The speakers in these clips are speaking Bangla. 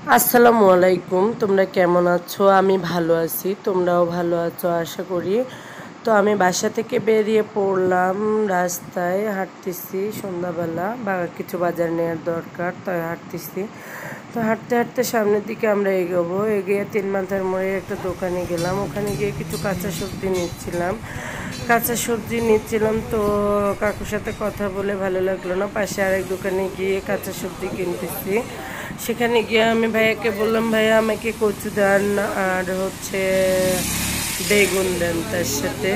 আসসালামু আলাইকুম। তোমরা কেমন আছো? আমি ভালো আছি, তোমরাও ভালো আছো আশা করি। তো আমি বাসা থেকে বেরিয়ে পড়লাম, রাস্তায় হাঁটতেছি সন্ধ্যাবেলা, বা কিছু বাজার নেওয়ার দরকার তাই হাঁটতেছি। তো হাঁটতে হাঁটতে সামনের দিকে আমরা এগোবো। এগিয়ে 3 মাথার মোড়ে একটা দোকানে গেলাম, ওখানে গিয়ে কিছু কাঁচা সবজি নিচ্ছিলাম। তো কাকুর সাথে কথা বলে ভালো লাগলো না, পাশে আরেক দোকানে গিয়ে কাঁচা সবজি কিনতেছি। সেখানে গিয়ে আমি ভাইয়াকে বললাম, ভাইয়া আমাকে কচু দেন আর বেগুন দেন তার সাথে।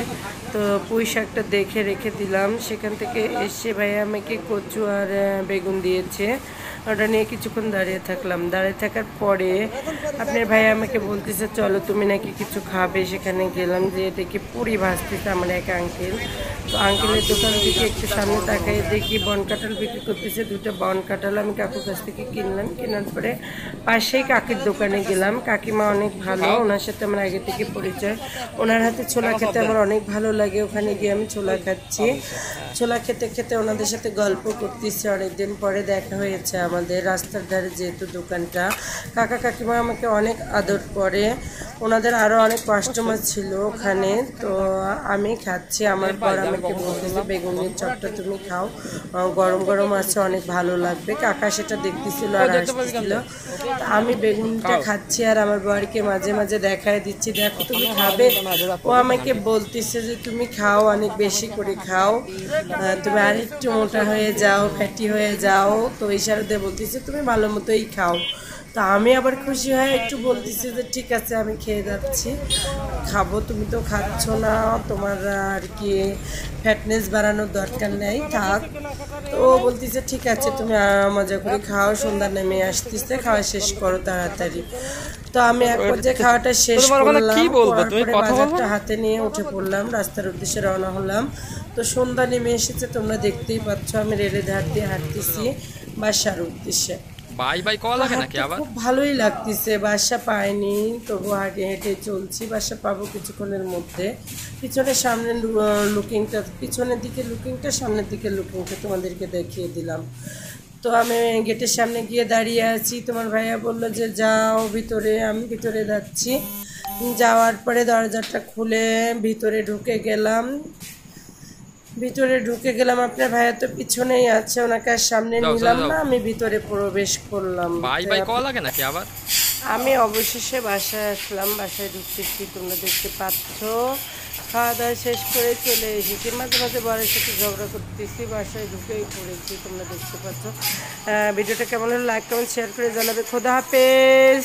তো পুঁই শাকটা দেখে রেখে দিলাম। সেখান থেকে এসে ভাইয়া আমাকে কচু আর বেগুন দিয়েছে। ওটা নিয়ে কিছুক্ষণ দাঁড়িয়ে থাকার পরে আপনার ভাইয়া আমাকে বলতেছে, চলো তুমি নাকি কিছু খাবে। সেখানে গেলাম, যে দেখি পুরি ভাজতেছে আমার এক আঙ্কেল। তো আঙ্কেলের দোকান থেকে একটু সামনে তাকাই দেখি বন কাঁঠাল বিক্রি করতেছে। 2টা বন কাঁঠাল আমি কাকুর কাছ থেকে কিনলাম। কেনার পরে পাশেই কাকির দোকানে গেলাম। কাকিমা অনেক ভালো, ওনার সাথে আমার আগে থেকে পরিচয়। ওনার হাতে ছোলা খেতে আমার অনেক ভালো লাগে। ওখানে গিয়ে আমি ছোলা খাচ্ছি। ছোলা খেতে খেতে ওনাদের সাথে গল্প করতেছি। অনেকদিন পরে দেখা হয়েছে আমাদের, রাস্তার ধারে যেহেতু দোকানটা। কাকা কাকিমা আমাকে অনেক আদর করে। ওনাদের আরও অনেক কাস্টমার ছিল ওখানে। তো আমি খাচ্ছি, আমার পর আমাকে বলতেছে বেগুনের চপটা তুমি খাও, গরম গরম আছে, অনেক ভালো লাগবে। কাকা সেটা দেখতেছিল আর হাসতেছিল। আমি বেগুনটা খাচ্ছি আর আমার বরকে মাঝে মাঝে দেখায় দিচ্ছি, দেখো তুমি খাবে। ও আমাকে বলতেছে যে তুমি খাও, অনেক বেশি করে খাও, তুমি আরেকটু মোটা হয়ে যাও, ফ্যাটি হয়ে যাও। তো ইশারাতে বলতেছে তুমি ভালো মতোই খাও। তো আমি আবার খুশি হয়ে একটু বলতেছি যে ঠিক আছে আমি খেয়ে যাচ্ছি, খাবো, তুমি তো খাচ্ছ না, তোমার আর কি ফ্যাটনেস বাড়ানোর দরকার নেই, থাক। তো ও বলতেছে ঠিক আছে তুমি মজা করে খাও, সন্ধ্যা নেমে আসতেছে, খাওয়া শেষ করো তাড়াতাড়ি। তো আমি এক পর্যায়ে খাওয়াটা শেষ করলাম, করার পরে বাজারটা হাতে নিয়ে উঠে পড়লাম, রাস্তার উদ্দেশ্যে রওনা হলাম। তো সন্ধ্যা নেমে এসেছে, তোমরা দেখতেই পাচ্ছ আমি রেলের ধার দিয়ে হাঁটতেছি বাসার উদ্দেশ্যে। খুব ভালোই লাগতেছে, বাসা পাইনি, তবু হাঁটে হেঁটে চলছি, বাসা পাবো কিছুক্ষণের মধ্যে। পিছনের দিকে লুকিংটা, সামনের দিকে লুকিংটা তোমাদেরকে দেখিয়ে দিলাম। তো আমি গেটের সামনে গিয়ে দাঁড়িয়ে আছি, তোমার ভাইয়া বললো যে যাও ভিতরে। আমি ভিতরে যাচ্ছি, যাওয়ার পরে দরজাটা খুলে ভিতরে ঢুকে গেলাম। আপনার ভাইয়া তো পিছনেই আছে, ওনাকে আর সামনে নিলাম না, আমি ভিতরে প্রবেশ করলাম। আমি অবশেষে বাসায় আসলাম, বাসায় ঢুকতেছি, তোমরা দেখতে পাচ্ছ। খাওয়া দাওয়া শেষ করে চলে এসেছি, মাঝে মাঝে বরের সাথে ঝগড়া করতেছি, বাসায় ঢুকেই পড়েছি, তোমরা দেখতে পাচ্ছ। ভিডিওটা কেমন হলো লাইক কমেন্ট শেয়ার করে জানাবে। খোদা হাফেজ।